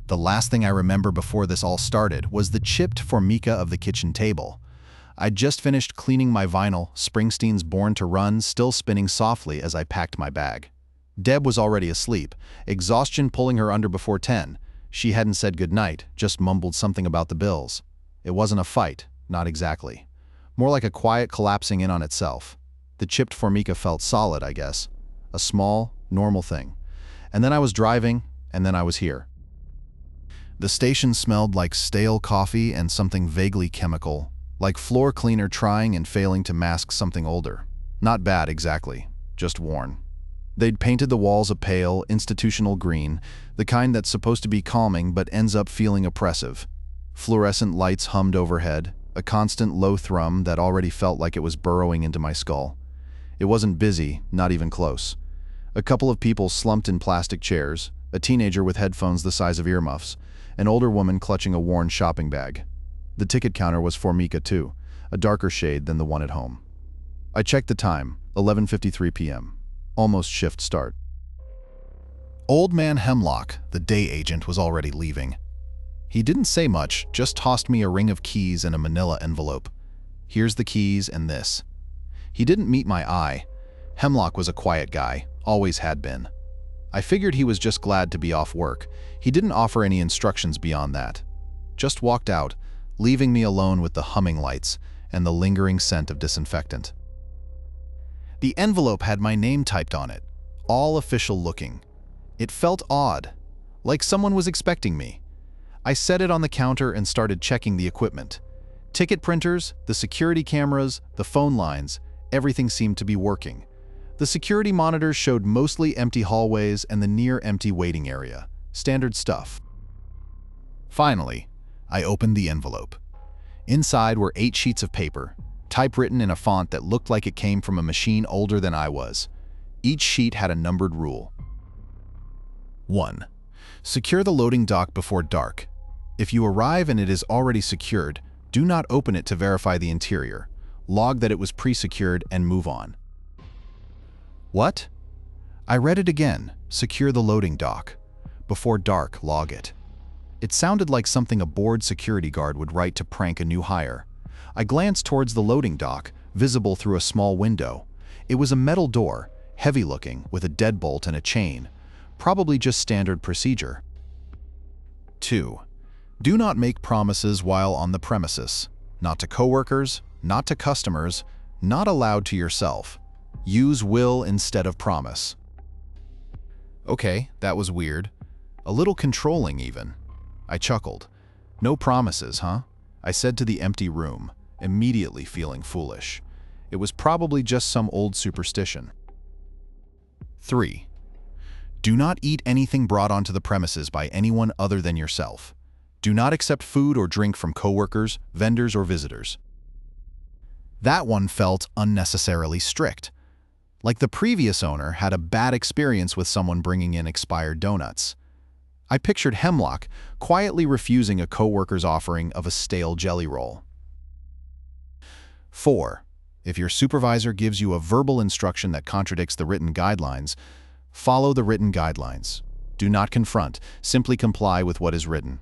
The last thing I remember before this all started was the chipped formica of the kitchen table. I'd just finished cleaning my vinyl, Springsteen's Born to Run still spinning softly as I packed my bag. Deb was already asleep, exhaustion pulling her under before 10. She hadn't said goodnight, just mumbled something about the bills. It wasn't a fight, not exactly. More like a quiet collapsing in on itself. The chipped formica felt solid, I guess. A small, normal thing. And then I was driving, and then I was here. The station smelled like stale coffee and something vaguely chemical, like floor cleaner trying and failing to mask something older. Not bad exactly, just worn. They'd painted the walls a pale, institutional green, the kind that's supposed to be calming but ends up feeling oppressive. Fluorescent lights hummed overhead, a constant low thrum that already felt like it was burrowing into my skull. It wasn't busy, not even close. A couple of people slumped in plastic chairs, a teenager with headphones the size of earmuffs, an older woman clutching a worn shopping bag. The ticket counter was formica too, a darker shade than the one at home. I checked the time, 11:53 p.m. Almost shift start. Old man Hemlock, the day agent, was already leaving. He didn't say much, just tossed me a ring of keys and a manila envelope. Here's the keys and this. He didn't meet my eye. Hemlock was a quiet guy, always had been. I figured he was just glad to be off work. He didn't offer any instructions beyond that. Just walked out, leaving me alone with the humming lights and the lingering scent of disinfectant. The envelope had my name typed on it, all official looking. It felt odd, like someone was expecting me. I set it on the counter and started checking the equipment. Ticket printers, the security cameras, the phone lines, everything seemed to be working. The security monitors showed mostly empty hallways and the near-empty waiting area. Standard stuff. Finally, I opened the envelope. Inside were 8 sheets of paper, typewritten in a font that looked like it came from a machine older than I was. Each sheet had a numbered rule. 1. Secure the loading dock before dark. If you arrive and it is already secured, do not open it to verify the interior. Log that it was pre-secured and move on. What? I read it again. Secure the loading dock. Before dark, log it. It sounded like something a bored security guard would write to prank a new hire. I glanced towards the loading dock, visible through a small window. It was a metal door, heavy-looking, with a deadbolt and a chain. Probably just standard procedure. 2. Do not make promises while on the premises. Not to coworkers, not to customers, not allowed to yourself. Use will instead of promise. Okay, that was weird. A little controlling even. I chuckled. No promises, huh? I said to the empty room, immediately feeling foolish. It was probably just some old superstition. 3. Do not eat anything brought onto the premises by anyone other than yourself. Do not accept food or drink from coworkers, vendors, or visitors. That one felt unnecessarily strict. Like the previous owner had a bad experience with someone bringing in expired donuts. I pictured Hemlock quietly refusing a coworker's offering of a stale jelly roll. 4. If your supervisor gives you a verbal instruction that contradicts the written guidelines, follow the written guidelines. Do not confront, simply comply with what is written.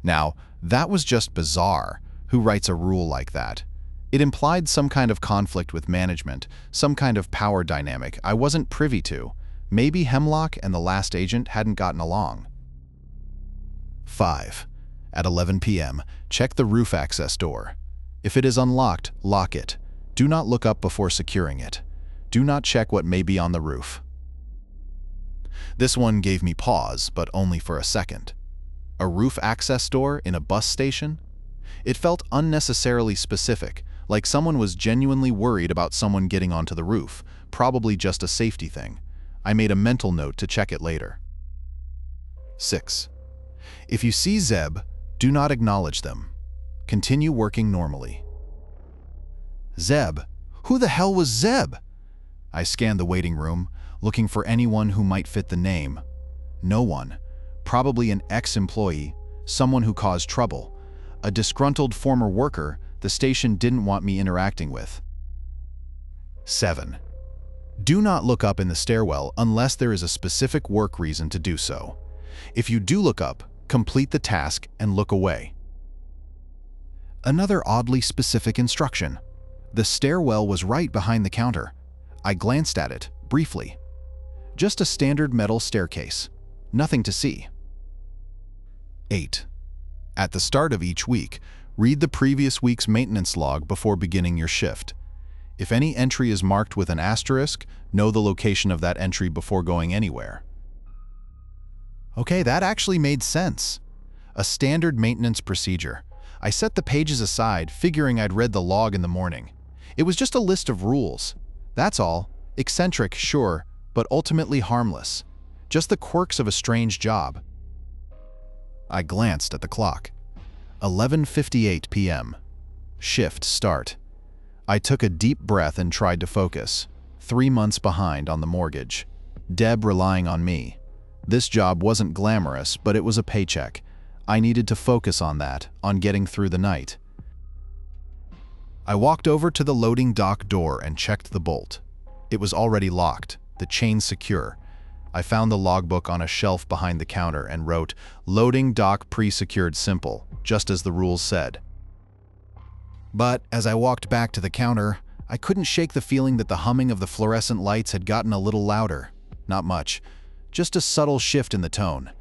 Now, that was just bizarre. Who writes a rule like that? It implied some kind of conflict with management, some kind of power dynamic I wasn't privy to. Maybe Hemlock and the last agent hadn't gotten along. 5. At 11 p.m., check the roof access door. If it is unlocked, lock it. Do not look up before securing it. Do not check what may be on the roof. This one gave me pause, but only for a second. A roof access door in a bus station? It felt unnecessarily specific, like someone was genuinely worried about someone getting onto the roof, probably just a safety thing. I made a mental note to check it later. 6. If you see Zeb, do not acknowledge them. Continue working normally. Zeb? Who the hell was Zeb? I scanned the waiting room, looking for anyone who might fit the name. No one. Probably an ex-employee, someone who caused trouble. A disgruntled former worker the station didn't want me interacting with. 7. Do not look up in the stairwell unless there is a specific work reason to do so. If you do look up, complete the task and look away. Another oddly specific instruction. The stairwell was right behind the counter. I glanced at it, briefly. Just a standard metal staircase. Nothing to see. 8. At the start of each week, read the previous week's maintenance log before beginning your shift. If any entry is marked with an asterisk, know the location of that entry before going anywhere. Okay, that actually made sense. A standard maintenance procedure. I set the pages aside, figuring I'd read the log in the morning. It was just a list of rules. That's all. Eccentric, sure, but ultimately harmless. Just the quirks of a strange job. I glanced at the clock. 11:58 p.m. Shift start. I took a deep breath and tried to focus. 3 months behind on the mortgage. Deb relying on me. This job wasn't glamorous, but it was a paycheck. I needed to focus on that, on getting through the night. I walked over to the loading dock door and checked the bolt. It was already locked, the chain secure. I found the logbook on a shelf behind the counter and wrote, "Loading dock pre-secured simple," just as the rules said. But as I walked back to the counter, I couldn't shake the feeling that the humming of the fluorescent lights had gotten a little louder. Not much, just a subtle shift in the tone,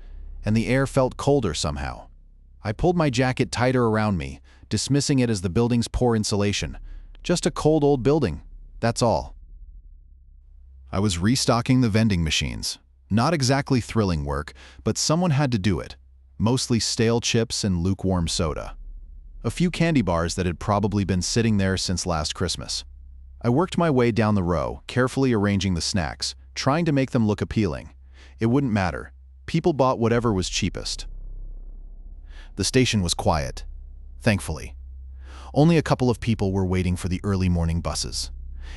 and the air felt colder somehow. I pulled my jacket tighter around me, dismissing it as the building's poor insulation. Just a cold old building, that's all. I was restocking the vending machines. Not exactly thrilling work, but someone had to do it. Mostly stale chips and lukewarm soda. A few candy bars that had probably been sitting there since last Christmas. I worked my way down the row, carefully arranging the snacks, trying to make them look appealing. It wouldn't matter. People bought whatever was cheapest. The station was quiet, thankfully. Only a couple of people were waiting for the early morning buses.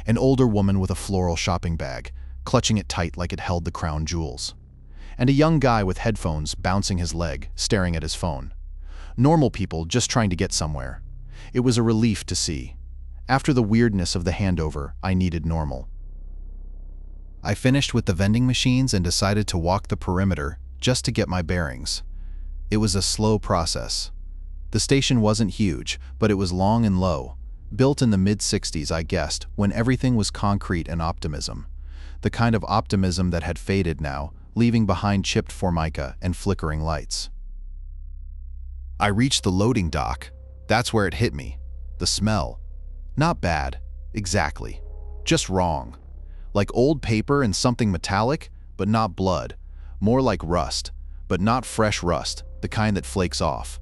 An older woman with a floral shopping bag, clutching it tight like it held the crown jewels. And a young guy with headphones bouncing his leg, staring at his phone. Normal people just trying to get somewhere. It was a relief to see. After the weirdness of the handover, I needed normal. I finished with the vending machines and decided to walk the perimeter just to get my bearings. It was a slow process. The station wasn't huge, but it was long and low. Built in the mid-60s, I guessed, when everything was concrete and optimism. The kind of optimism that had faded now, leaving behind chipped formica and flickering lights. I reached the loading dock. That's where it hit me. The smell. Not bad, exactly. Just wrong. Like old paper and something metallic, but not blood. More like rust, but not fresh rust, the kind that flakes off.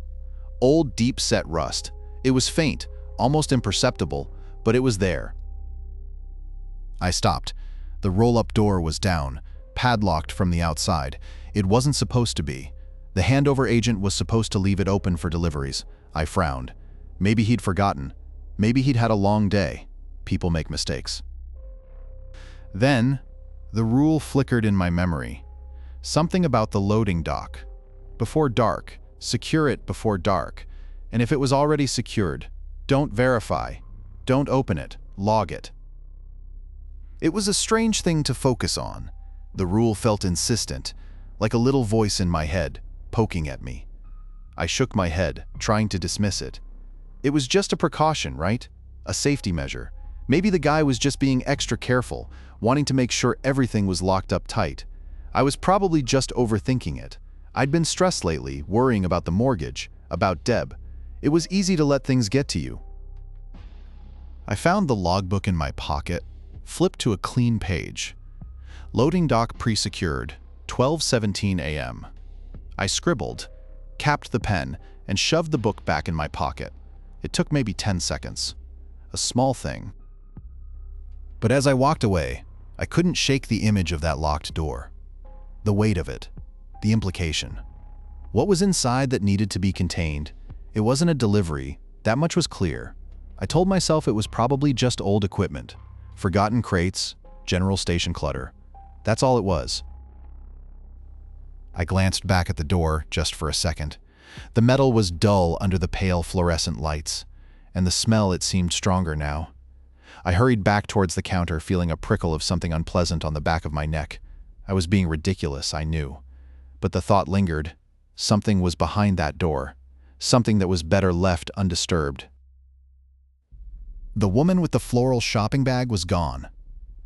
Old, deep-set rust. It was faint, almost imperceptible, but it was there. I stopped. The roll-up door was down, padlocked from the outside. It wasn't supposed to be. The handover agent was supposed to leave it open for deliveries. I frowned. Maybe he'd forgotten. Maybe he'd had a long day. People make mistakes. Then, the rule flickered in my memory. Something about the loading dock. Before dark, secure it before dark. And if it was already secured, don't verify. Don't open it. Log it. It was a strange thing to focus on. The rule felt insistent, like a little voice in my head, poking at me. I shook my head, trying to dismiss it. It was just a precaution, right? A safety measure. Maybe the guy was just being extra careful, wanting to make sure everything was locked up tight. I was probably just overthinking it. I'd been stressed lately, worrying about the mortgage, about Deb. It was easy to let things get to you. I found the logbook in my pocket, flipped to a clean page. Loading dock pre-secured, 12:17 a.m. I scribbled, capped the pen, and shoved the book back in my pocket. It took maybe 10 seconds. A small thing. But as I walked away, I couldn't shake the image of that locked door. The weight of it. The implication. What was inside that needed to be contained? It wasn't a delivery. That much was clear. I told myself it was probably just old equipment. Forgotten crates, general station clutter. That's all it was. I glanced back at the door just for a second. The metal was dull under the pale fluorescent lights, and the smell, it seemed stronger now. I hurried back towards the counter, feeling a prickle of something unpleasant on the back of my neck. I was being ridiculous, I knew. but the thought lingered. Something was behind that door. Something that was better left undisturbed. The woman with the floral shopping bag was gone.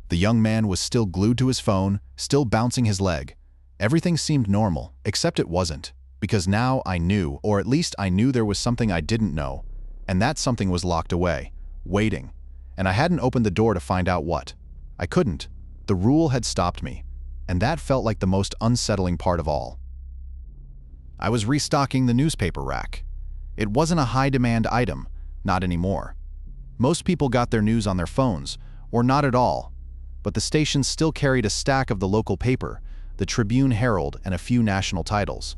The young man was still glued to his phone, still bouncing his leg. Everything seemed normal, except it wasn't, because now I knew, or at least I knew there was something I didn't know, and that something was locked away, waiting, and I hadn't opened the door to find out what. I couldn't. The rule had stopped me, and that felt like the most unsettling part of all. I was restocking the newspaper rack. It wasn't a high-demand item, not anymore. Most people got their news on their phones, or not at all, but the station still carried a stack of the local paper, the Tribune Herald, and a few national titles.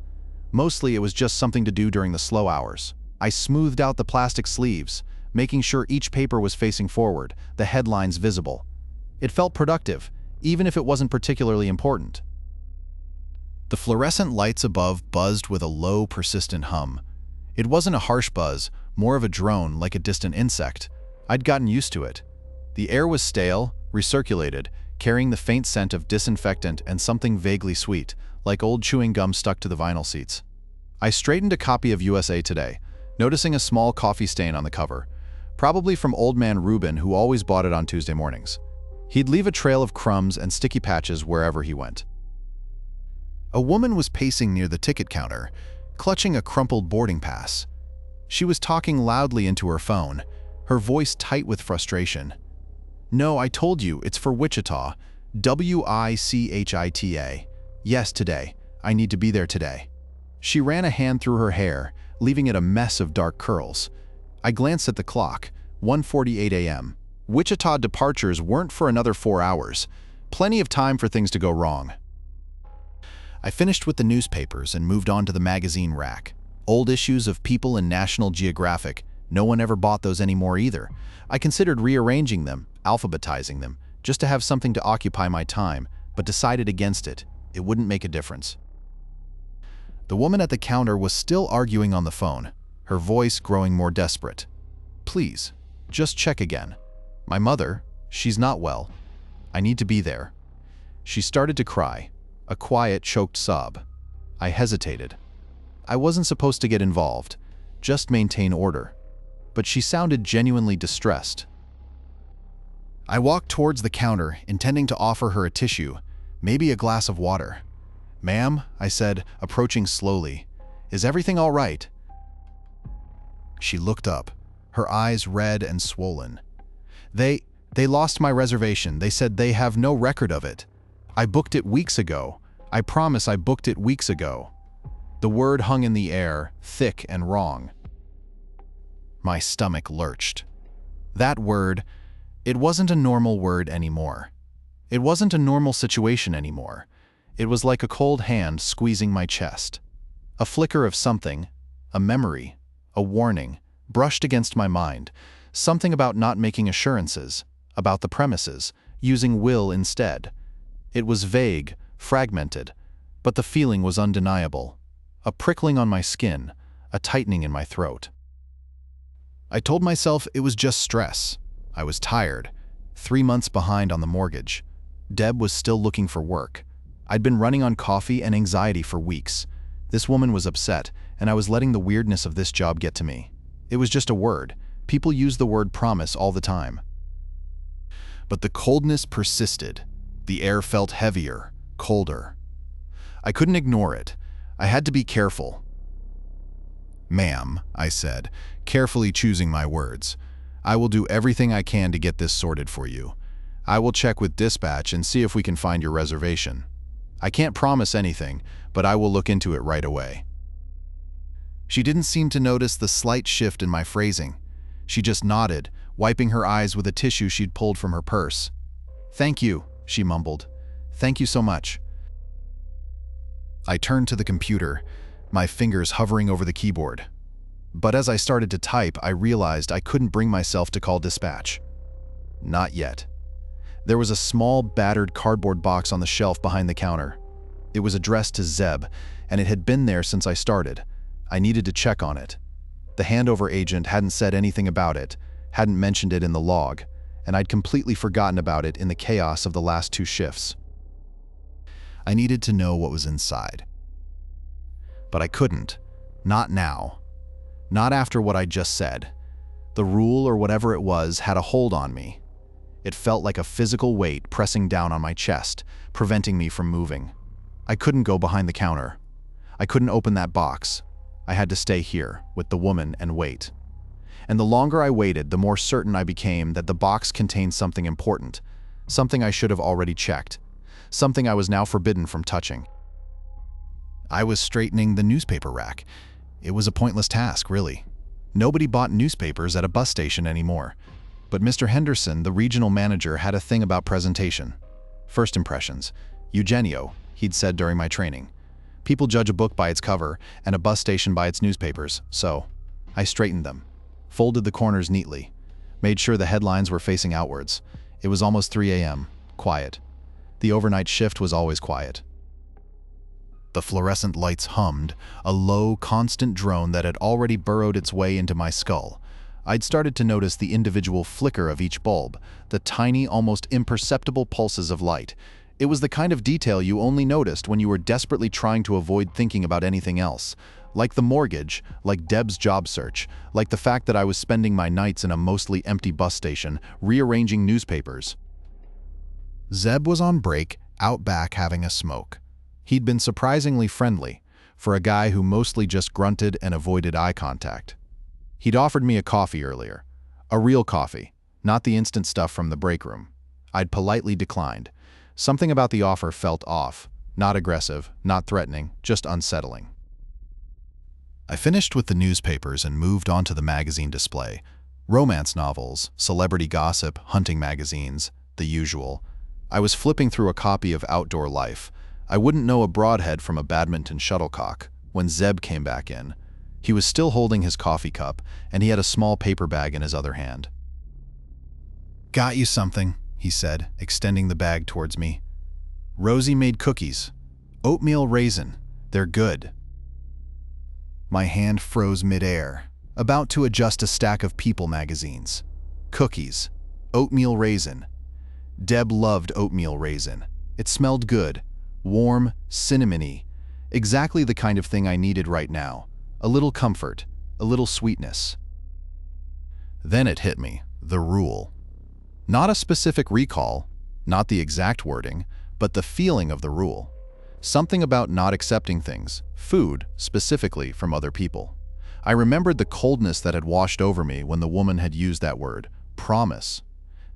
Mostly it was just something to do during the slow hours. I smoothed out the plastic sleeves, making sure each paper was facing forward, the headlines visible. It felt productive, even if it wasn't particularly important. The fluorescent lights above buzzed with a low, persistent hum. It wasn't a harsh buzz, more of a drone, like a distant insect. I'd gotten used to it. The air was stale, recirculated, carrying the faint scent of disinfectant and something vaguely sweet, like old chewing gum stuck to the vinyl seats. I straightened a copy of USA Today, noticing a small coffee stain on the cover, probably from old man Reuben, who always bought it on Tuesday mornings. He'd leave a trail of crumbs and sticky patches wherever he went. A woman was pacing near the ticket counter, clutching a crumpled boarding pass. She was talking loudly into her phone, her voice tight with frustration. "No, I told you, it's for Wichita. Wichita. Yes, today. I need to be there today." She ran a hand through her hair, leaving it a mess of dark curls. I glanced at the clock, 1:48 a.m. Wichita departures weren't for another 4 hours. Plenty of time for things to go wrong. I finished with the newspapers and moved on to the magazine rack. Old issues of People and National Geographic. No one ever bought those anymore either. I considered rearranging them, alphabetizing them, just to have something to occupy my time, but decided against it. It wouldn't make a difference. The woman at the counter was still arguing on the phone, her voice growing more desperate. "Please, just check again. My mother, she's not well. I need to be there." She started to cry, a quiet, choked sob. I hesitated. I wasn't supposed to get involved, just maintain order. But she sounded genuinely distressed. I walked towards the counter, intending to offer her a tissue, maybe a glass of water. "Ma'am," I said, approaching slowly, "is everything all right?" She looked up, her eyes red and swollen. They lost my reservation. They said they have no record of it. I booked it weeks ago. I promise I booked it weeks ago." The word hung in the air, thick and wrong. My stomach lurched. That word, it wasn't a normal word anymore. It wasn't a normal situation anymore. It was like a cold hand squeezing my chest. A flicker of something, a memory, a warning, brushed against my mind. Something about not making assurances, about the premises, using will instead. It was vague, fragmented, but the feeling was undeniable. A prickling on my skin, a tightening in my throat. I told myself it was just stress. I was tired, 3 months behind on the mortgage. Deb was still looking for work. I'd been running on coffee and anxiety for weeks. This woman was upset, and I was letting the weirdness of this job get to me. It was just a word. People use the word promise all the time. But the coldness persisted. The air felt heavier, colder. I couldn't ignore it. I had to be careful. "Ma'am," I said, carefully choosing my words, "I will do everything I can to get this sorted for you. I will check with dispatch and see if we can find your reservation. I can't promise anything, but I will look into it right away." She didn't seem to notice the slight shift in my phrasing. She just nodded, wiping her eyes with a tissue she'd pulled from her purse. "Thank you," she mumbled. "Thank you so much." I turned to the computer, my fingers hovering over the keyboard. But as I started to type, I realized I couldn't bring myself to call dispatch. Not yet. There was a small, battered cardboard box on the shelf behind the counter. It was addressed to Zeb, and it had been there since I started. I needed to check on it. The handover agent hadn't said anything about it, hadn't mentioned it in the log, and I'd completely forgotten about it in the chaos of the last 2 shifts. I needed to know what was inside. But I couldn't. Not now. Not after what I just said. The rule, or whatever it was, had a hold on me. It felt like a physical weight pressing down on my chest, preventing me from moving. I couldn't go behind the counter. I couldn't open that box. I had to stay here, with the woman, and wait. And the longer I waited, the more certain I became that the box contained something important, something I should have already checked, something I was now forbidden from touching. I was straightening the newspaper rack. It was a pointless task, really. Nobody bought newspapers at a bus station anymore. But Mr. Henderson, the regional manager, had a thing about presentation. First impressions. Eugenio, he'd said during my training. People judge a book by its cover and a bus station by its newspapers, so I straightened them, folded the corners neatly, made sure the headlines were facing outwards. It was almost 3 a.m., quiet. The overnight shift was always quiet. The fluorescent lights hummed, a low, constant drone that had already burrowed its way into my skull. I'd started to notice the individual flicker of each bulb, the tiny, almost imperceptible pulses of light. It was the kind of detail you only noticed when you were desperately trying to avoid thinking about anything else. Like the mortgage, like Deb's job search, like the fact that I was spending my nights in a mostly empty bus station, rearranging newspapers. Zeb was on break, out back having a smoke. He'd been surprisingly friendly, for a guy who mostly just grunted and avoided eye contact. He'd offered me a coffee earlier. A real coffee, not the instant stuff from the break room. I'd politely declined. Something about the offer felt off. Not aggressive, not threatening, just unsettling. I finished with the newspapers and moved on to the magazine display. Romance novels, celebrity gossip, hunting magazines, the usual. I was flipping through a copy of Outdoor Life. I wouldn't know a broadhead from a badminton shuttlecock when Zeb came back in. He was still holding his coffee cup, and he had a small paper bag in his other hand. "Got you something," he said, extending the bag towards me. "Rosie made cookies. Oatmeal raisin. They're good." My hand froze midair, about to adjust a stack of People magazines. Cookies. Oatmeal raisin. Deb loved oatmeal raisin. It smelled good. Warm, cinnamony. Exactly the kind of thing I needed right now. A little comfort, a little sweetness. Then it hit me, the rule. Not a specific recall, not the exact wording, but the feeling of the rule. Something about not accepting things, food specifically, from other people. I remembered the coldness that had washed over me when the woman had used that word, promise.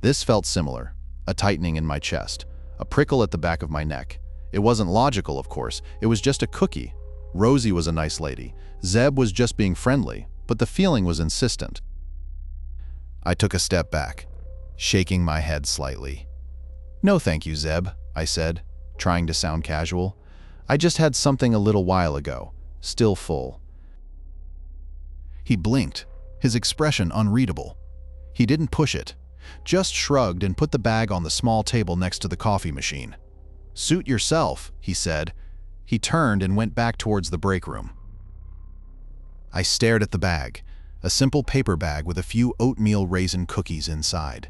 This felt similar, a tightening in my chest, a prickle at the back of my neck. It wasn't logical, of course, it was just a cookie. Rosie was a nice lady. Zeb was just being friendly, but the feeling was insistent. I took a step back, shaking my head slightly. "No thank you, Zeb," I said, trying to sound casual. "I just had something a little while ago, still full." He blinked, his expression unreadable. He didn't push it, just shrugged and put the bag on the small table next to the coffee machine. "Suit yourself," he said. He turned and went back towards the break room. I stared at the bag, a simple paper bag with a few oatmeal raisin cookies inside.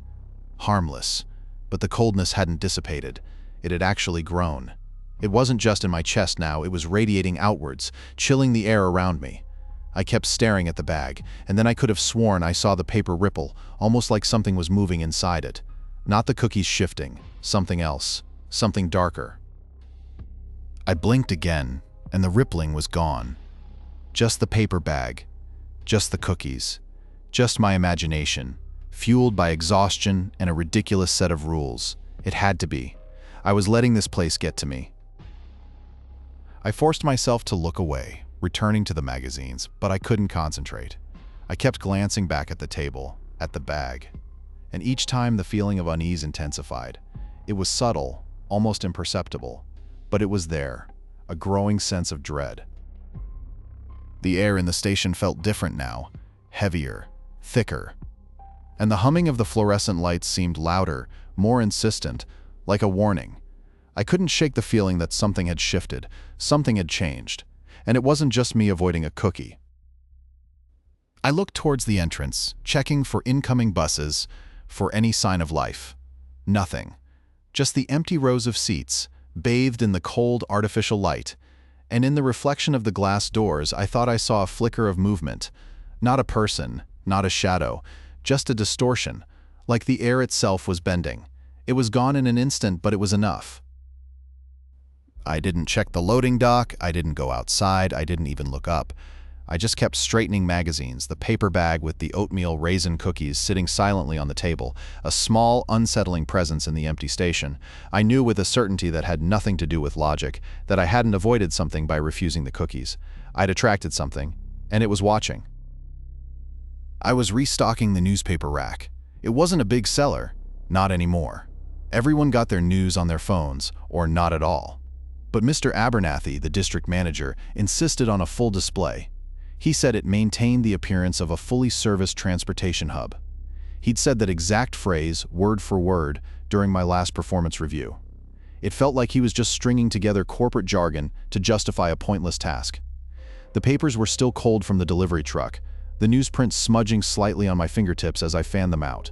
Harmless, but the coldness hadn't dissipated. It had actually grown. It wasn't just in my chest now, it was radiating outwards, chilling the air around me. I kept staring at the bag, and then I could have sworn I saw the paper ripple, almost like something was moving inside it. Not the cookies shifting, something else, something darker. I blinked again, and the rippling was gone. Just the paper bag, just the cookies, just my imagination, fueled by exhaustion and a ridiculous set of rules. It had to be. I was letting this place get to me. I forced myself to look away, returning to the magazines, but I couldn't concentrate. I kept glancing back at the table, at the bag, and each time the feeling of unease intensified. It was subtle, almost imperceptible, but it was there, a growing sense of dread. The air in the station felt different now, heavier, thicker, and the humming of the fluorescent lights seemed louder, more insistent, like a warning. I couldn't shake the feeling that something had shifted, something had changed, and it wasn't just me avoiding a cookie. I looked towards the entrance, checking for incoming buses, for any sign of life. Nothing. Just the empty rows of seats, bathed in the cold artificial light, And in the reflection of the glass doors, I thought I saw a flicker of movement. Not a person, not a shadow, just a distortion, like the air itself was bending. It was gone in an instant, but it was enough. I didn't check the loading dock, I didn't go outside, I didn't even look up. I just kept straightening magazines, the paper bag with the oatmeal raisin cookies sitting silently on the table, a small, unsettling presence in the empty station. I knew with a certainty that had nothing to do with logic that I hadn't avoided something by refusing the cookies. I'd attracted something, and it was watching. I was restocking the newspaper rack. It wasn't a big seller, not anymore. Everyone got their news on their phones, or not at all. But Mr. Abernathy, the district manager, insisted on a full display. He said it maintained the appearance of a fully serviced transportation hub. He'd said that exact phrase, word for word, during my last performance review. It felt like he was just stringing together corporate jargon to justify a pointless task. The papers were still cold from the delivery truck, the newsprint smudging slightly on my fingertips as I fanned them out.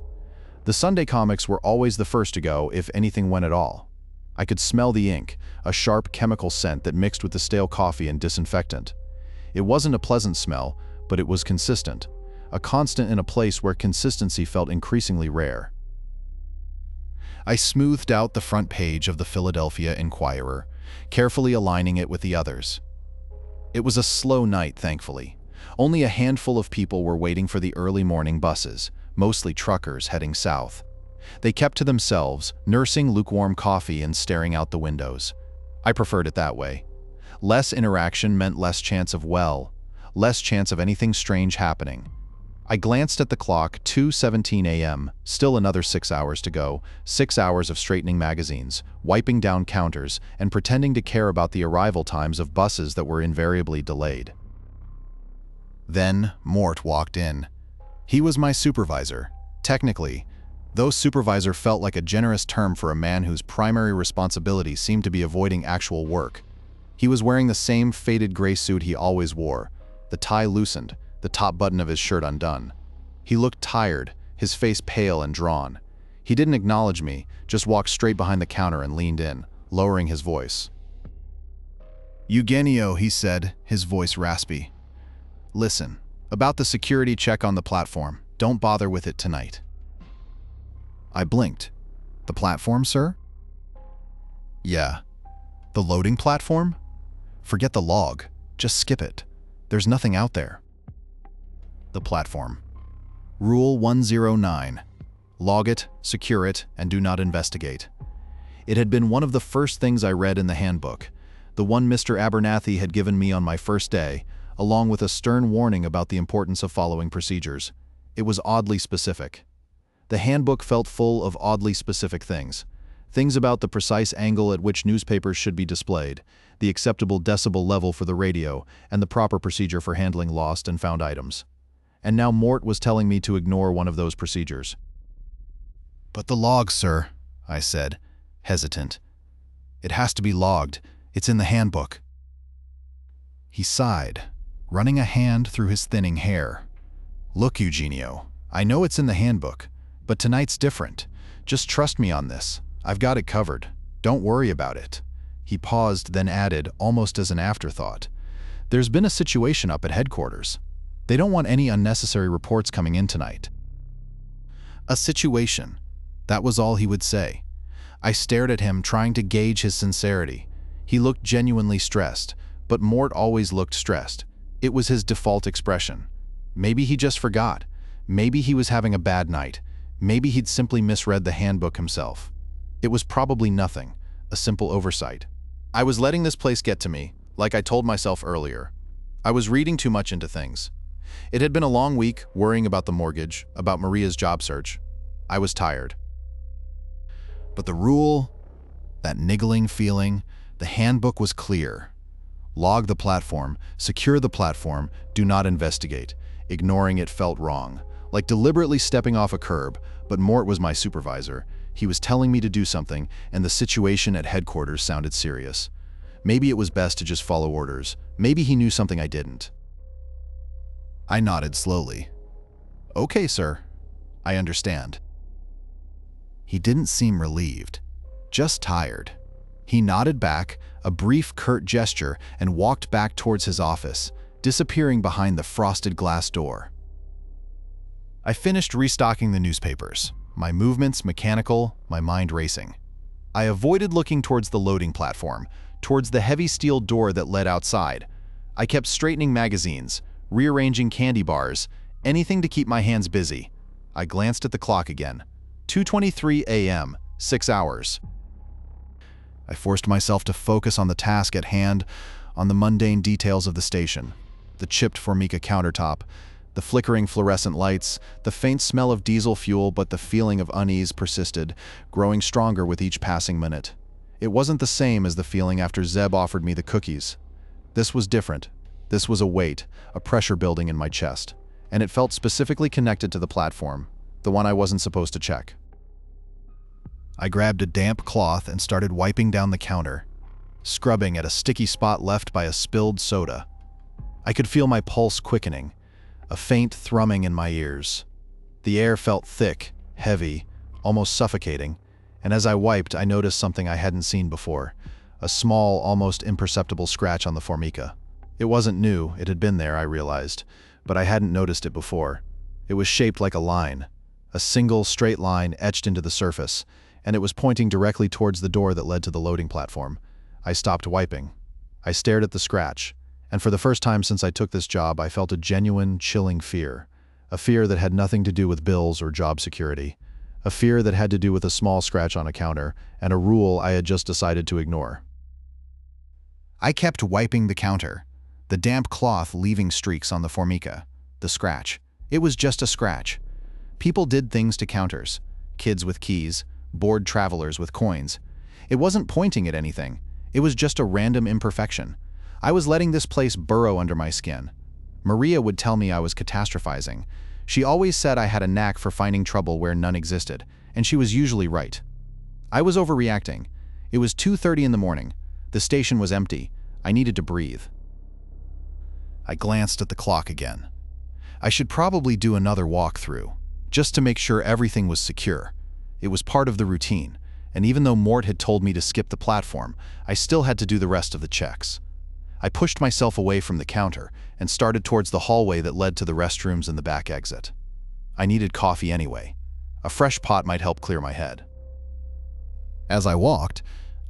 The Sunday comics were always the first to go, if anything went at all. I could smell the ink, a sharp chemical scent that mixed with the stale coffee and disinfectant. It wasn't a pleasant smell, but it was consistent, a constant in a place where consistency felt increasingly rare. I smoothed out the front page of the Philadelphia Inquirer, carefully aligning it with the others. It was a slow night, thankfully. Only a handful of people were waiting for the early morning buses, mostly truckers heading south. They kept to themselves, nursing lukewarm coffee and staring out the windows. I preferred it that way. Less interaction meant less chance of less chance of anything strange happening. I glanced at the clock, 2:17 a.m., still another 6 hours to go, 6 hours of straightening magazines, wiping down counters, and pretending to care about the arrival times of buses that were invariably delayed. Then Mort walked in. He was my supervisor. Technically, though supervisor felt like a generous term for a man whose primary responsibility seemed to be avoiding actual work. He was wearing the same faded gray suit he always wore, the tie loosened, the top button of his shirt undone. He looked tired, his face pale and drawn. He didn't acknowledge me, just walked straight behind the counter and leaned in, lowering his voice. "Eugenio," he said, his voice raspy. "Listen, about the security check on the platform, don't bother with it tonight." I blinked. "The platform, sir?" "Yeah." "The loading platform?" "Forget the log. Just skip it. There's nothing out there." The platform. Rule 109. Log it, secure it, and do not investigate. It had been one of the first things I read in the handbook, the one Mr. Abernathy had given me on my first day, along with a stern warning about the importance of following procedures. It was oddly specific. The handbook felt full of oddly specific things. Things about the precise angle at which newspapers should be displayed, the acceptable decibel level for the radio, and the proper procedure for handling lost and found items. And now Mort was telling me to ignore one of those procedures. "But the log, sir," I said, hesitant. "It has to be logged. It's in the handbook." He sighed, running a hand through his thinning hair. "Look, Eugenio, I know it's in the handbook, but tonight's different. Just trust me on this. I've got it covered. Don't worry about it." He paused, then added, almost as an afterthought, "There's been a situation up at headquarters. They don't want any unnecessary reports coming in tonight." A situation. That was all he would say. I stared at him, trying to gauge his sincerity. He looked genuinely stressed, but Mort always looked stressed. It was his default expression. Maybe he just forgot. Maybe he was having a bad night. Maybe he'd simply misread the handbook himself. It was probably nothing, a simple oversight. I was letting this place get to me, like I told myself earlier. I was reading too much into things. It had been a long week, worrying about the mortgage, about Maria's job search. I was tired. But the rule, that niggling feeling, the handbook was clear. Log the platform, secure the platform, do not investigate. Ignoring it felt wrong, like deliberately stepping off a curb, but Mort was my supervisor. He was telling me to do something, and the situation at headquarters sounded serious. Maybe it was best to just follow orders. Maybe he knew something I didn't. I nodded slowly. "Okay, sir. I understand." He didn't seem relieved, just tired. He nodded back, a brief, curt gesture, and walked back towards his office, disappearing behind the frosted glass door. I finished restocking the newspapers, my movements mechanical, my mind racing. I avoided looking towards the loading platform, towards the heavy steel door that led outside. I kept straightening magazines, rearranging candy bars, anything to keep my hands busy. I glanced at the clock again. 2:23 a.m., 6 hours. I forced myself to focus on the task at hand, on the mundane details of the station. The chipped Formica countertop, the flickering fluorescent lights, the faint smell of diesel fuel, but the feeling of unease persisted, growing stronger with each passing minute. It wasn't the same as the feeling after Zeb offered me the cookies. This was different. This was a weight, a pressure building in my chest, and it felt specifically connected to the platform, the one I wasn't supposed to check. I grabbed a damp cloth and started wiping down the counter, scrubbing at a sticky spot left by a spilled soda. I could feel my pulse quickening, a faint thrumming in my ears. The air felt thick, heavy, almost suffocating, and as I wiped, I noticed something I hadn't seen before, a small, almost imperceptible scratch on the Formica. It wasn't new, it had been there, I realized, but I hadn't noticed it before. It was shaped like a line, a single, straight line etched into the surface, and it was pointing directly towards the door that led to the loading platform. I stopped wiping. I stared at the scratch, and for the first time since I took this job, I felt a genuine, chilling fear. A fear that had nothing to do with bills or job security. A fear that had to do with a small scratch on a counter, and a rule I had just decided to ignore. I kept wiping the counter, the damp cloth leaving streaks on the Formica. The scratch. It was just a scratch. People did things to counters. Kids with keys, bored travelers with coins. It wasn't pointing at anything. It was just a random imperfection. I was letting this place burrow under my skin. Maria would tell me I was catastrophizing. She always said I had a knack for finding trouble where none existed, and she was usually right. I was overreacting. It was 2:30 in the morning. The station was empty. I needed to breathe. I glanced at the clock again. I should probably do another walkthrough, just to make sure everything was secure. It was part of the routine, and even though Mort had told me to skip the platform, I still had to do the rest of the checks. I pushed myself away from the counter and started towards the hallway that led to the restrooms and the back exit. I needed coffee anyway. A fresh pot might help clear my head. As I walked,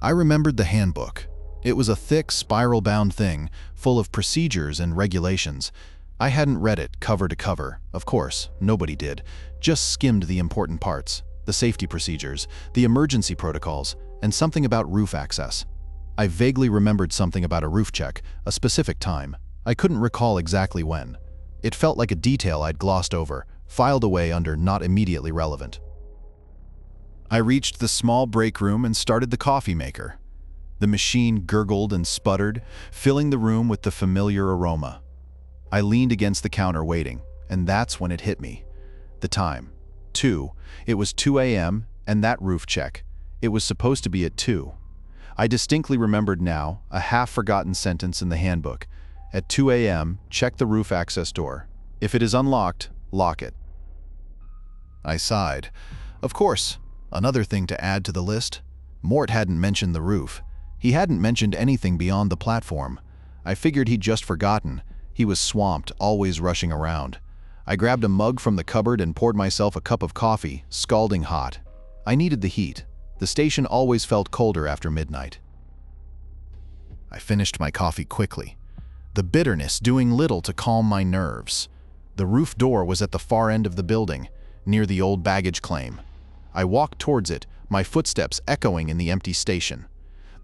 I remembered the handbook. It was a thick, spiral-bound thing, full of procedures and regulations. I hadn't read it cover to cover, of course, nobody did, just skimmed the important parts, the safety procedures, the emergency protocols, and something about roof access. I vaguely remembered something about a roof check, a specific time. I couldn't recall exactly when. It felt like a detail I'd glossed over, filed away under not immediately relevant. I reached the small break room and started the coffee maker. The machine gurgled and sputtered, filling the room with the familiar aroma. I leaned against the counter waiting, and that's when it hit me. The time. 2. It was 2 a.m., and that roof check. It was supposed to be at 2. I distinctly remembered now, a half-forgotten sentence in the handbook. At 2 a.m., check the roof access door. If it is unlocked, lock it. I sighed. Of course, another thing to add to the list. Mort hadn't mentioned the roof. He hadn't mentioned anything beyond the platform. I figured he'd just forgotten. He was swamped, always rushing around. I grabbed a mug from the cupboard and poured myself a cup of coffee, scalding hot. I needed the heat. The station always felt colder after midnight. I finished my coffee quickly, the bitterness doing little to calm my nerves. The roof door was at the far end of the building, near the old baggage claim. I walked towards it, my footsteps echoing in the empty station.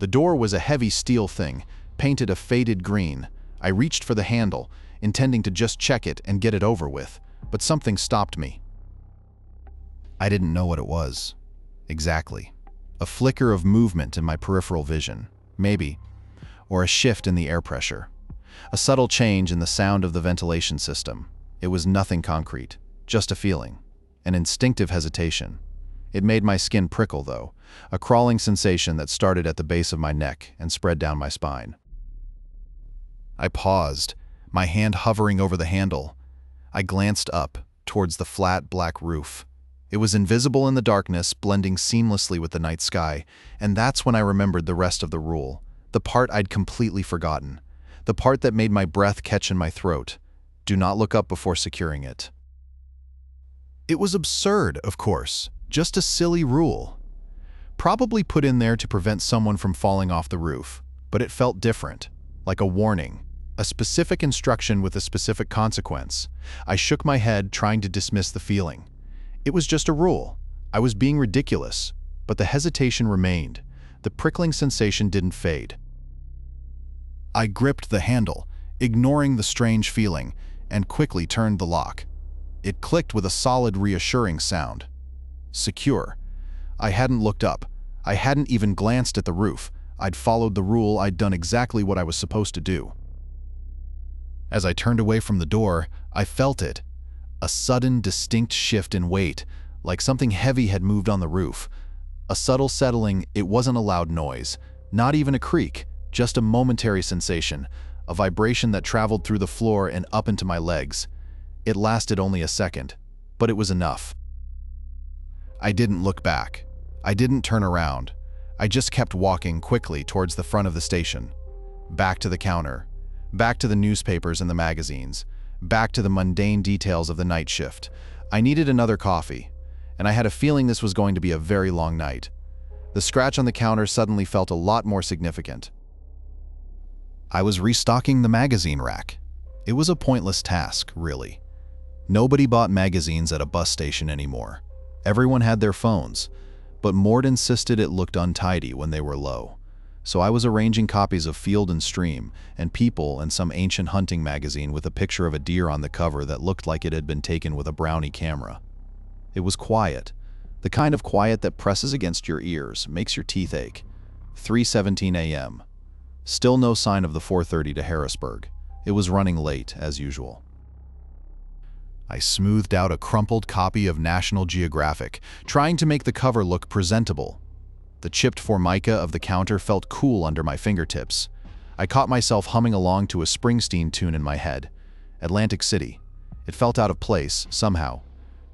The door was a heavy steel thing, painted a faded green. I reached for the handle, intending to just check it and get it over with, but something stopped me. I didn't know what it was. Exactly. A flicker of movement in my peripheral vision, maybe, or a shift in the air pressure. A subtle change in the sound of the ventilation system. It was nothing concrete, just a feeling, an instinctive hesitation. It made my skin prickle, though, a crawling sensation that started at the base of my neck and spread down my spine. I paused, my hand hovering over the handle. I glanced up, towards the flat, black roof. It was invisible in the darkness, blending seamlessly with the night sky, and that's when I remembered the rest of the rule. The part I'd completely forgotten. The part that made my breath catch in my throat. Do not look up before securing it. It was absurd, of course. Just a silly rule. Probably put in there to prevent someone from falling off the roof. But it felt different. Like a warning. A specific instruction with a specific consequence. I shook my head, trying to dismiss the feeling. It was just a rule. I was being ridiculous. But the hesitation remained. The prickling sensation didn't fade. I gripped the handle, ignoring the strange feeling, and quickly turned the lock. It clicked with a solid, reassuring sound. Secure. I hadn't looked up. I hadn't even glanced at the roof. I'd followed the rule. I'd done exactly what I was supposed to do. As I turned away from the door, I felt it. A sudden, distinct shift in weight, like something heavy had moved on the roof. A subtle settling. It wasn't a loud noise, not even a creak, just a momentary sensation, a vibration that traveled through the floor and up into my legs. It lasted only a second, but it was enough. I didn't look back. I didn't turn around. I just kept walking quickly towards the front of the station. Back to the counter. Back to the newspapers and the magazines. Back to the mundane details of the night shift. I needed another coffee, and I had a feeling this was going to be a very long night. The scratch on the counter suddenly felt a lot more significant. I was restocking the magazine rack. It was a pointless task, really. Nobody bought magazines at a bus station anymore. Everyone had their phones, but Mort insisted it looked untidy when they were low. So I was arranging copies of Field and Stream and People and some ancient hunting magazine with a picture of a deer on the cover that looked like it had been taken with a Brownie camera. It was quiet, the kind of quiet that presses against your ears, makes your teeth ache. 3:17 a.m. Still no sign of the 4:30 to Harrisburg. It was running late, as usual. I smoothed out a crumpled copy of National Geographic, trying to make the cover look presentable. The chipped formica of the counter felt cool under my fingertips. I caught myself humming along to a Springsteen tune in my head. Atlantic City. It felt out of place, somehow.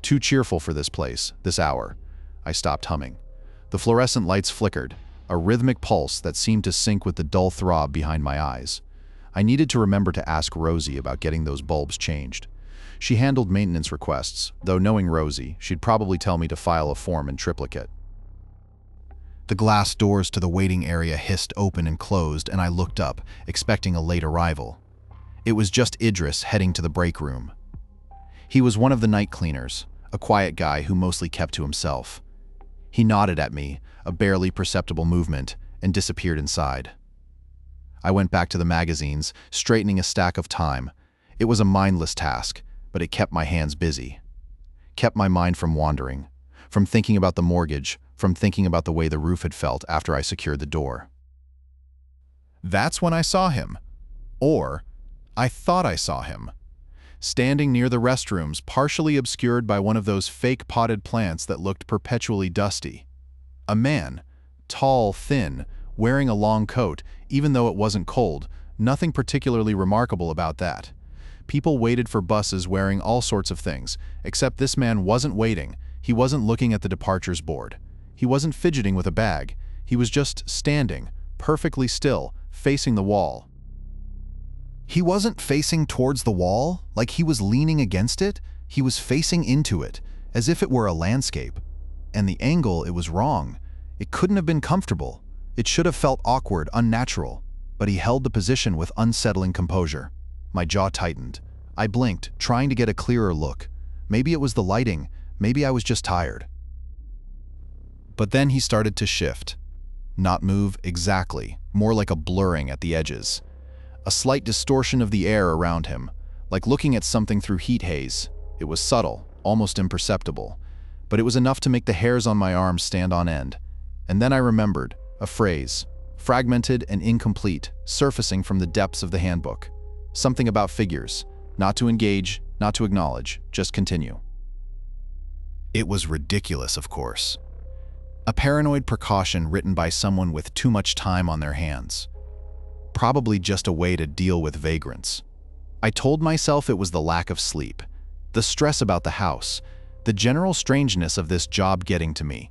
Too cheerful for this place, this hour. I stopped humming. The fluorescent lights flickered, a rhythmic pulse that seemed to sync with the dull throb behind my eyes. I needed to remember to ask Rosie about getting those bulbs changed. She handled maintenance requests, though knowing Rosie, she'd probably tell me to file a form in triplicate. The glass doors to the waiting area hissed open and closed, and I looked up, expecting a late arrival. It was just Idris heading to the break room. He was one of the night cleaners, a quiet guy who mostly kept to himself. He nodded at me, a barely perceptible movement, and disappeared inside. I went back to the magazines, straightening a stack of Time. It was a mindless task, but it kept my hands busy. Kept my mind from wandering, from thinking about the mortgage, from thinking about the way the roof had felt after I secured the door. That's when I saw him. Or, I thought I saw him. Standing near the restrooms, partially obscured by one of those fake potted plants that looked perpetually dusty. A man, tall, thin, wearing a long coat, even though it wasn't cold, nothing particularly remarkable about that. People waited for buses wearing all sorts of things, except this man wasn't waiting. He wasn't looking at the departures board. He wasn't fidgeting with a bag. He was just standing, perfectly still, facing the wall. He wasn't facing towards the wall, like he was leaning against it. He was facing into it, as if it were a landscape. And the angle, it was wrong. It couldn't have been comfortable. It should have felt awkward, unnatural. But he held the position with unsettling composure. My jaw tightened. I blinked, trying to get a clearer look. Maybe it was the lighting. Maybe I was just tired. But then he started to shift. Not move exactly, more like a blurring at the edges. A slight distortion of the air around him, like looking at something through heat haze. It was subtle, almost imperceptible, but it was enough to make the hairs on my arms stand on end. And then I remembered, a phrase, fragmented and incomplete, surfacing from the depths of the handbook. Something about figures, not to engage, not to acknowledge, just continue. It was ridiculous, of course. A paranoid precaution written by someone with too much time on their hands. Probably just a way to deal with vagrants. I told myself it was the lack of sleep, the stress about the house, the general strangeness of this job getting to me.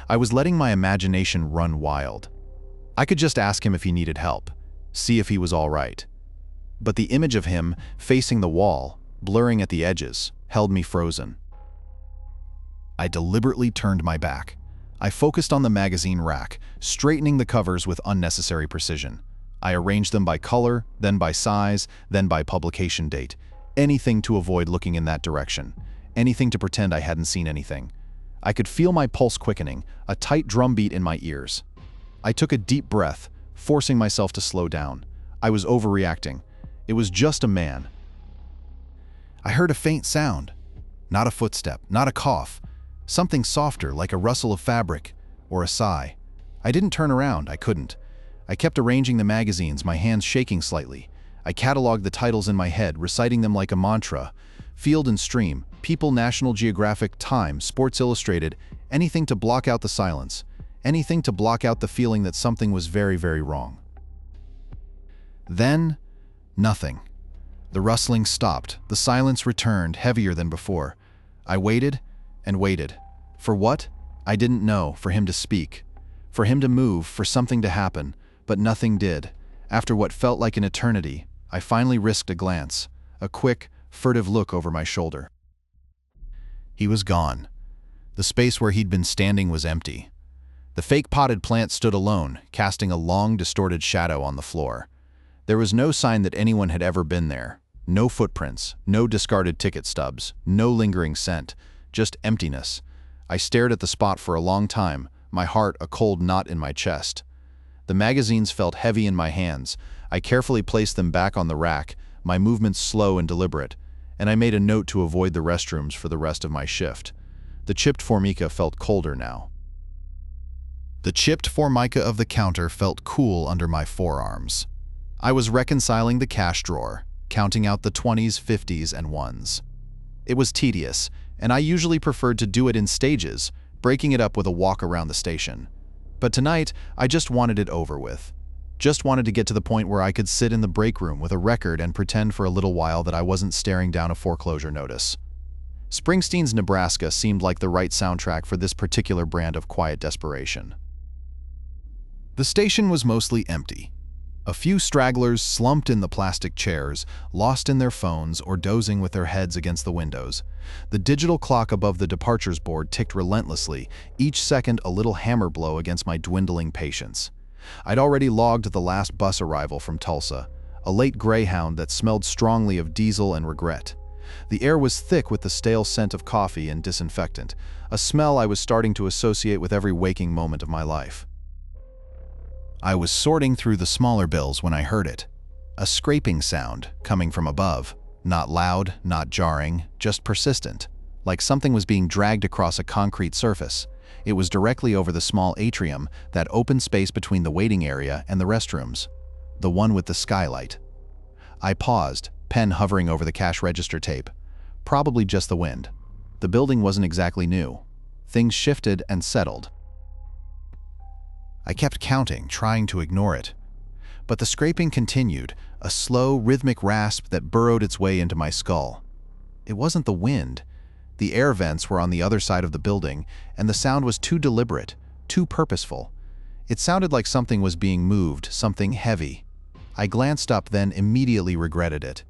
I was letting my imagination run wild. I could just ask him if he needed help, see if he was all right. But the image of him facing the wall, blurring at the edges, held me frozen. I deliberately turned my back. I focused on the magazine rack, straightening the covers with unnecessary precision. I arranged them by color, then by size, then by publication date. Anything to avoid looking in that direction. Anything to pretend I hadn't seen anything. I could feel my pulse quickening, a tight drumbeat in my ears. I took a deep breath, forcing myself to slow down. I was overreacting. It was just a man. I heard a faint sound. Not a footstep, not a cough. Something softer, like a rustle of fabric, or a sigh. I didn't turn around, I couldn't. I kept arranging the magazines, my hands shaking slightly. I cataloged the titles in my head, reciting them like a mantra. Field and Stream, People, National Geographic, Time, Sports Illustrated, anything to block out the silence. Anything to block out the feeling that something was very, very wrong. Then, nothing. The rustling stopped, the silence returned, heavier than before. I waited and waited. For what? I didn't know. For him to speak. For him to move, for something to happen. But nothing did. After what felt like an eternity, I finally risked a glance, a quick, furtive look over my shoulder. He was gone. The space where he'd been standing was empty. The fake potted plant stood alone, casting a long, distorted shadow on the floor. There was no sign that anyone had ever been there. No footprints, no discarded ticket stubs, no lingering scent, just emptiness. I stared at the spot for a long time, my heart a cold knot in my chest. The magazines felt heavy in my hands. I carefully placed them back on the rack, my movements slow and deliberate, and I made a note to avoid the restrooms for the rest of my shift. The chipped formica felt colder now. The chipped formica of the counter felt cool under my forearms. I was reconciling the cash drawer, counting out the 20s, 50s, and 1s. It was tedious, and I usually preferred to do it in stages, breaking it up with a walk around the station. But tonight, I just wanted it over with. Just wanted to get to the point where I could sit in the break room with a record and pretend for a little while that I wasn't staring down a foreclosure notice. Springsteen's Nebraska seemed like the right soundtrack for this particular brand of quiet desperation. The station was mostly empty. A few stragglers slumped in the plastic chairs, lost in their phones or dozing with their heads against the windows. The digital clock above the departures board ticked relentlessly, each second a little hammer blow against my dwindling patience. I'd already logged the last bus arrival from Tulsa, a late Greyhound that smelled strongly of diesel and regret. The air was thick with the stale scent of coffee and disinfectant, a smell I was starting to associate with every waking moment of my life. I was sorting through the smaller bills when I heard it. A scraping sound coming from above, not loud, not jarring, just persistent, like something was being dragged across a concrete surface. It was directly over the small atrium, that open space between the waiting area and the restrooms, the one with the skylight. I paused, pen hovering over the cash register tape. Probably just the wind. The building wasn't exactly new. Things shifted and settled. I kept counting, trying to ignore it. But the scraping continued, a slow, rhythmic rasp that burrowed its way into my skull. It wasn't the wind. The air vents were on the other side of the building, and the sound was too deliberate, too purposeful. It sounded like something was being moved, something heavy. I glanced up, then immediately regretted it.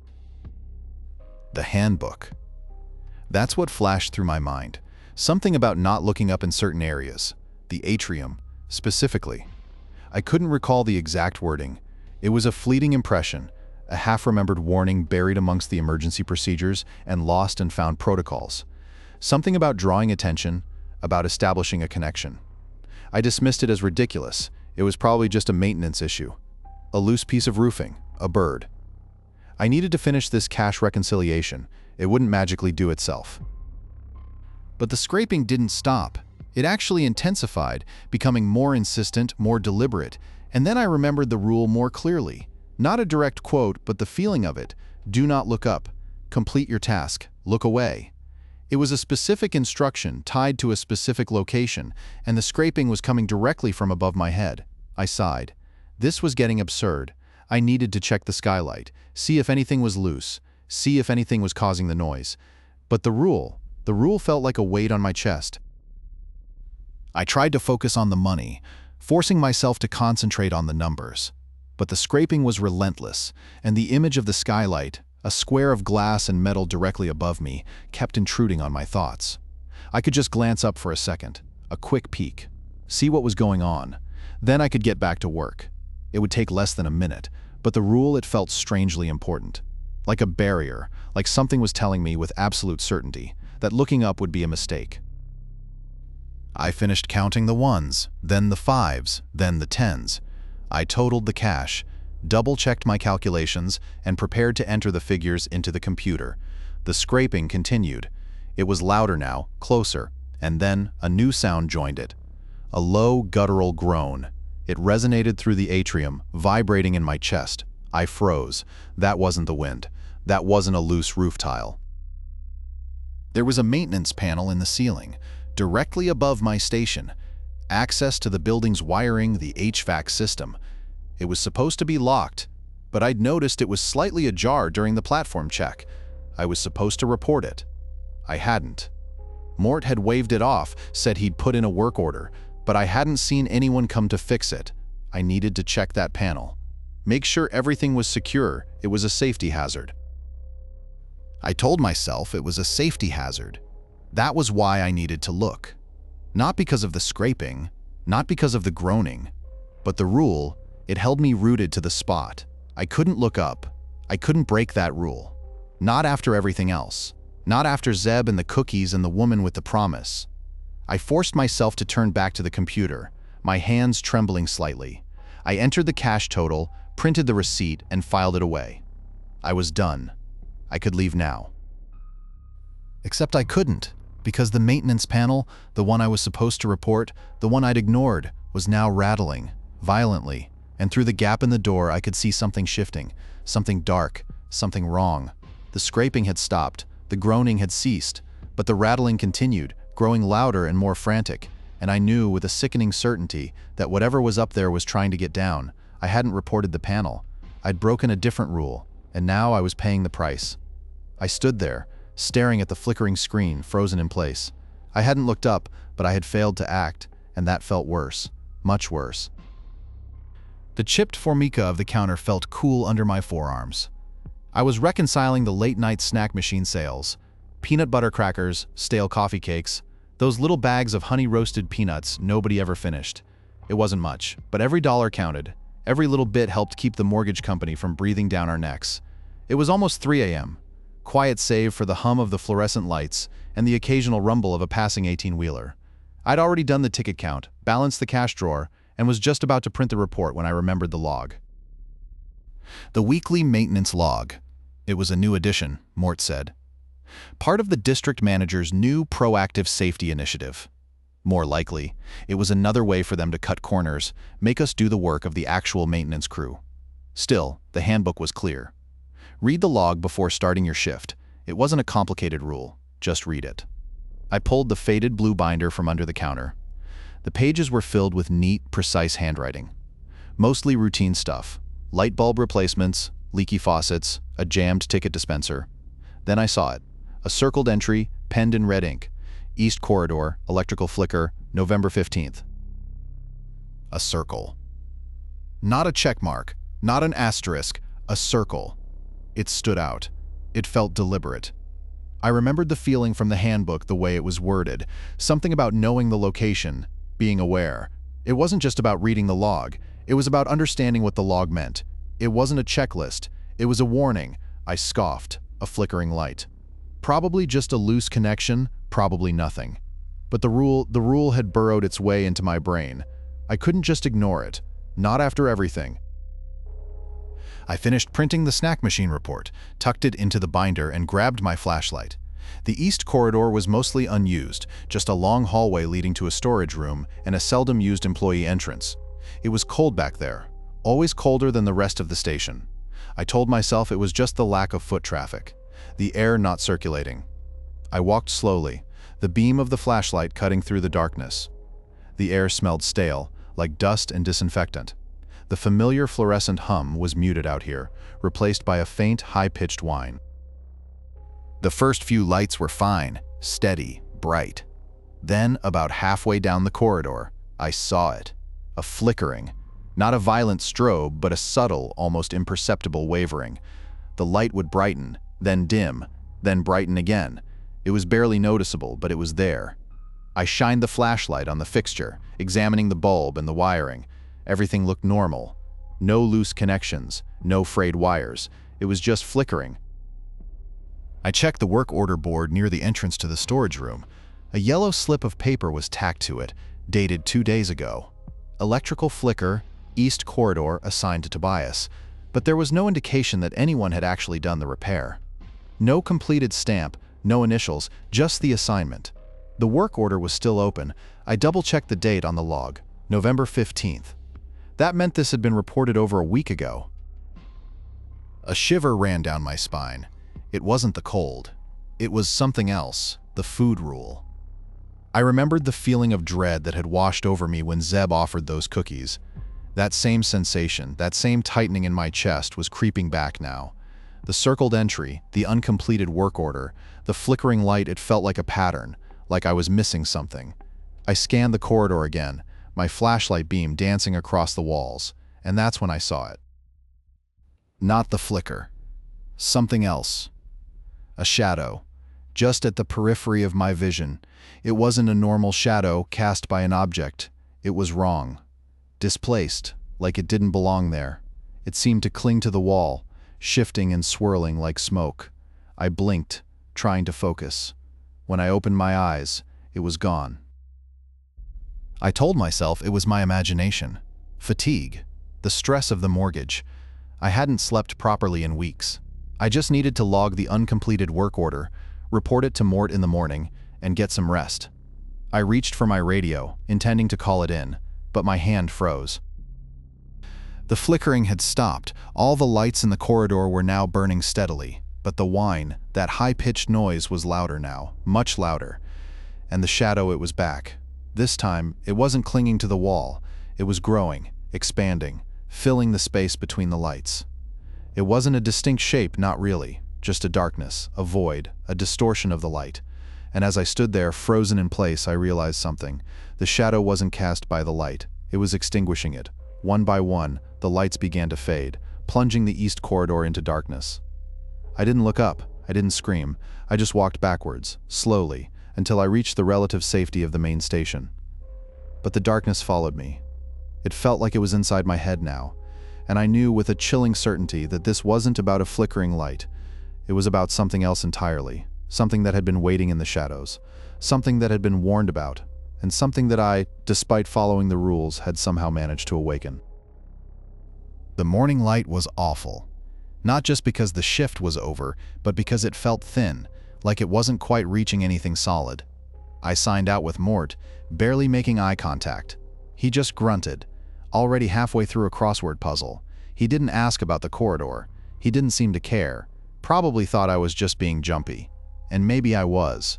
The handbook. That's what flashed through my mind. Something about not looking up in certain areas. The atrium, specifically. I couldn't recall the exact wording. It was a fleeting impression, a half-remembered warning buried amongst the emergency procedures and lost and found protocols. Something about drawing attention, about establishing a connection. I dismissed it as ridiculous. It was probably just a maintenance issue. A loose piece of roofing, a bird. I needed to finish this cash reconciliation. It wouldn't magically do itself. But the scraping didn't stop. It actually intensified, becoming more insistent, more deliberate, and then I remembered the rule more clearly. Not a direct quote, but the feeling of it. Do not look up. Complete your task. Look away. It was a specific instruction tied to a specific location, and the scraping was coming directly from above my head. I sighed. This was getting absurd. I needed to check the skylight, see if anything was loose, see if anything was causing the noise. But the rule felt like a weight on my chest. I tried to focus on the money, forcing myself to concentrate on the numbers. But the scraping was relentless, and the image of the skylight, a square of glass and metal directly above me, kept intruding on my thoughts. I could just glance up for a second, a quick peek, see what was going on. Then I could get back to work. It would take less than a minute, but the rule, it felt strangely important. Like a barrier, like something was telling me with absolute certainty that looking up would be a mistake. I finished counting the ones, then the fives, then the tens. I totaled the cash, double-checked my calculations, and prepared to enter the figures into the computer. The scraping continued. It was louder now, closer, and then a new sound joined it. A low, guttural groan. It resonated through the atrium, vibrating in my chest. I froze. That wasn't the wind. That wasn't a loose roof tile. There was a maintenance panel in the ceiling, directly above my station. Access to the building's wiring, the HVAC system. It was supposed to be locked, but I'd noticed it was slightly ajar during the platform check. I was supposed to report it. I hadn't. Mort had waved it off, said he'd put in a work order, but I hadn't seen anyone come to fix it. I needed to check that panel. Make sure everything was secure. It was a safety hazard. I told myself it was a safety hazard. That was why I needed to look. Not because of the scraping, not because of the groaning, but the rule, it held me rooted to the spot. I couldn't look up. I couldn't break that rule. Not after everything else. Not after Zeb and the cookies and the woman with the promise. I forced myself to turn back to the computer, my hands trembling slightly. I entered the cash total, printed the receipt, and filed it away. I was done. I could leave now. Except I couldn't, because the maintenance panel, the one I was supposed to report, the one I'd ignored, was now rattling, violently, and through the gap in the door I could see something shifting, something dark, something wrong. The scraping had stopped, the groaning had ceased, but the rattling continued, growing louder and more frantic, and I knew with a sickening certainty that whatever was up there was trying to get down. I hadn't reported the panel. I'd broken a different rule, and now I was paying the price. I stood there, staring at the flickering screen, frozen in place. I hadn't looked up, but I had failed to act, and that felt worse, much worse. The chipped formica of the counter felt cool under my forearms. I was reconciling the late-night snack machine sales. Peanut butter crackers, stale coffee cakes, those little bags of honey-roasted peanuts nobody ever finished. It wasn't much, but every dollar counted. Every little bit helped keep the mortgage company from breathing down our necks. It was almost 3 a.m. Quiet save for the hum of the fluorescent lights and the occasional rumble of a passing 18-wheeler. I'd already done the ticket count, balanced the cash drawer, and was just about to print the report when I remembered the log. The weekly maintenance log. It was a new addition, Mort said. Part of the district manager's new proactive safety initiative. More likely, it was another way for them to cut corners, make us do the work of the actual maintenance crew. Still, the handbook was clear. Read the log before starting your shift. It wasn't a complicated rule. Just read it. I pulled the faded blue binder from under the counter. The pages were filled with neat, precise handwriting. Mostly routine stuff. Light bulb replacements, leaky faucets, a jammed ticket dispenser. Then I saw it. A circled entry, penned in red ink. East Corridor, electrical flicker, November 15th. A circle. Not a check mark, not an asterisk, a circle. It stood out. It felt deliberate. I remembered the feeling from the handbook, the way it was worded, something about knowing the location, being aware. It wasn't just about reading the log. It was about understanding what the log meant. It wasn't a checklist. It was a warning. I scoffed, a flickering light. Probably just a loose connection, probably nothing. But the rule had burrowed its way into my brain. I couldn't just ignore it. Not after everything. I finished printing the snack machine report, tucked it into the binder, and grabbed my flashlight. The east corridor was mostly unused, just a long hallway leading to a storage room and a seldom-used employee entrance. It was cold back there, always colder than the rest of the station. I told myself it was just the lack of foot traffic, the air not circulating. I walked slowly, the beam of the flashlight cutting through the darkness. The air smelled stale, like dust and disinfectant. The familiar fluorescent hum was muted out here, replaced by a faint, high-pitched whine. The first few lights were fine, steady, bright. Then, about halfway down the corridor, I saw it. A flickering. Not a violent strobe, but a subtle, almost imperceptible wavering. The light would brighten, then dim, then brighten again. It was barely noticeable, but it was there. I shined the flashlight on the fixture, examining the bulb and the wiring. Everything looked normal. No loose connections, no frayed wires. It was just flickering. I checked the work order board near the entrance to the storage room. A yellow slip of paper was tacked to it, dated 2 days ago. Electrical flicker, east corridor assigned to Tobias, but there was no indication that anyone had actually done the repair. No completed stamp, no initials, just the assignment. The work order was still open. I double-checked the date on the log, November 15th. That meant this had been reported over a week ago. A shiver ran down my spine. It wasn't the cold. It was something else, the food rule. I remembered the feeling of dread that had washed over me when Zeb offered those cookies. That same sensation, that same tightening in my chest was creeping back now. The circled entry, the uncompleted work order, the flickering light, it felt like a pattern, like I was missing something. I scanned the corridor again, my flashlight beam dancing across the walls, and that's when I saw it. Not the flicker. Something else. A shadow. Just at the periphery of my vision. It wasn't a normal shadow cast by an object. It was wrong. Displaced, like it didn't belong there. It seemed to cling to the wall, shifting and swirling like smoke. I blinked, trying to focus. When I opened my eyes, it was gone. I told myself it was my imagination. Fatigue. The stress of the mortgage. I hadn't slept properly in weeks. I just needed to log the uncompleted work order, report it to Mort in the morning, and get some rest. I reached for my radio, intending to call it in, but my hand froze. The flickering had stopped. All the lights in the corridor were now burning steadily, but the whine, that high-pitched noise, was louder now, much louder. And the shadow, it was back. This time, it wasn't clinging to the wall. It was growing, expanding, filling the space between the lights. It wasn't a distinct shape, not really, just a darkness, a void, a distortion of the light. And as I stood there, frozen in place, I realized something. The shadow wasn't cast by the light. It was extinguishing it. One by one, the lights began to fade, plunging the east corridor into darkness. I didn't look up. I didn't scream. I just walked backwards, slowly, until I reached the relative safety of the main station. But the darkness followed me. It felt like it was inside my head now, and I knew with a chilling certainty that this wasn't about a flickering light. It was about something else entirely, something that had been waiting in the shadows, something that had been warned about, and something that I, despite following the rules, had somehow managed to awaken. The morning light was awful. Not just because the shift was over, but because it felt thin, like it wasn't quite reaching anything solid. I signed out with Mort, barely making eye contact. He just grunted, already halfway through a crossword puzzle. He didn't ask about the corridor. He didn't seem to care. Probably thought I was just being jumpy. And maybe I was.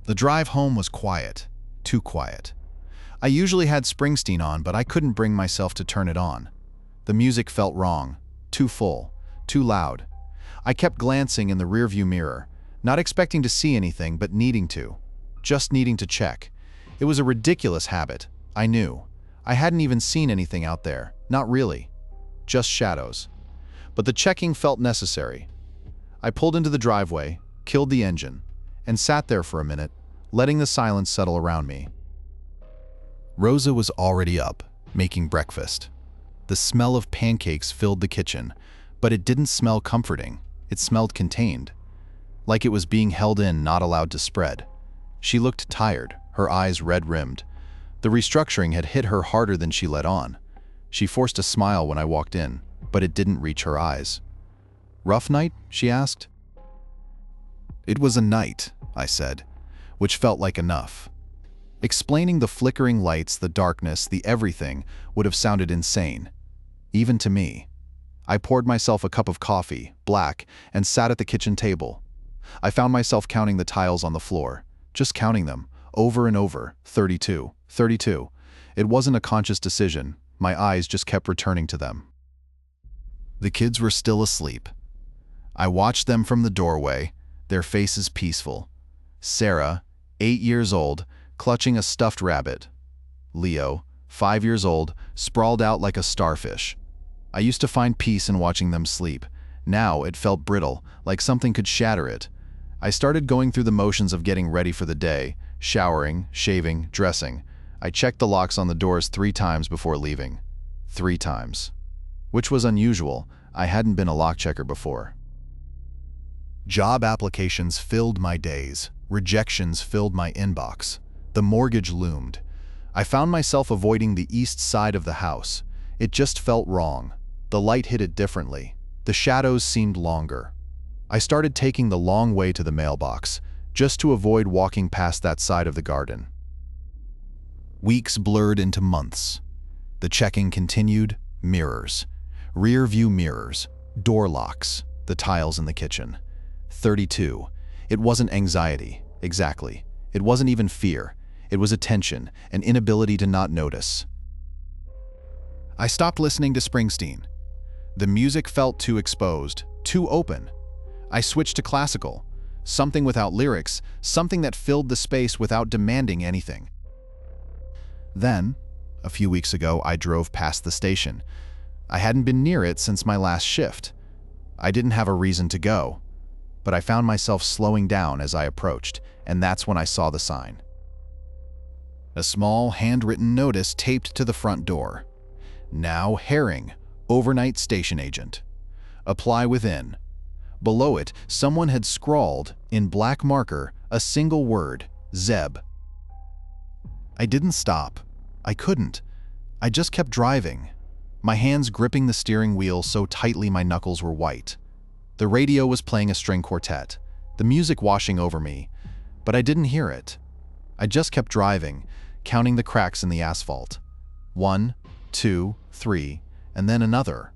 The drive home was quiet. Too quiet. I usually had Springsteen on, but I couldn't bring myself to turn it on. The music felt wrong. Too full. Too loud. I kept glancing in the rearview mirror, not expecting to see anything, but needing to. Just needing to check. It was a ridiculous habit. I knew. I hadn't even seen anything out there. Not really. Just shadows. But the checking felt necessary. I pulled into the driveway, killed the engine, and sat there for a minute, letting the silence settle around me. Rosa was already up, making breakfast. The smell of pancakes filled the kitchen, but it didn't smell comforting. It smelled contained, like it was being held in, not allowed to spread. She looked tired, her eyes red-rimmed. The restructuring had hit her harder than she let on. She forced a smile when I walked in, but it didn't reach her eyes. "Rough night?" she asked. "It was a night," I said, which felt like enough. Explaining the flickering lights, the darkness, the everything would have sounded insane, even to me. I poured myself a cup of coffee, black, and sat at the kitchen table. I found myself counting the tiles on the floor, just counting them, over and over, 32, 32. It wasn't a conscious decision. My eyes just kept returning to them. The kids were still asleep. I watched them from the doorway, their faces peaceful. Sarah, 8 years old, clutching a stuffed rabbit. Leo, 5 years old, sprawled out like a starfish. I used to find peace in watching them sleep. Now it felt brittle, like something could shatter it. I started going through the motions of getting ready for the day, showering, shaving, dressing. I checked the locks on the doors 3 times before leaving. 3 times. Which was unusual. I hadn't been a lock checker before. Job applications filled my days. Rejections filled my inbox. The mortgage loomed. I found myself avoiding the east side of the house. It just felt wrong. The light hit it differently. The shadows seemed longer. I started taking the long way to the mailbox, just to avoid walking past that side of the garden. Weeks blurred into months. The checking continued. Mirrors. Rear view mirrors. Door locks. The tiles in the kitchen. 32. It wasn't anxiety, exactly. It wasn't even fear. It was attention, an inability to not notice. I stopped listening to Springsteen. The music felt too exposed, too open. I switched to classical, something without lyrics, something that filled the space without demanding anything. Then, a few weeks ago, I drove past the station. I hadn't been near it since my last shift. I didn't have a reason to go, but I found myself slowing down as I approached, and that's when I saw the sign. A small, handwritten notice taped to the front door. Now Herring, overnight station agent. Apply within. Below it, someone had scrawled, in black marker, a single word, Zeb. I didn't stop. I couldn't. I just kept driving, my hands gripping the steering wheel so tightly my knuckles were white. The radio was playing a string quartet, the music washing over me, but I didn't hear it. I just kept driving, counting the cracks in the asphalt. 1, 2, 3, and then another.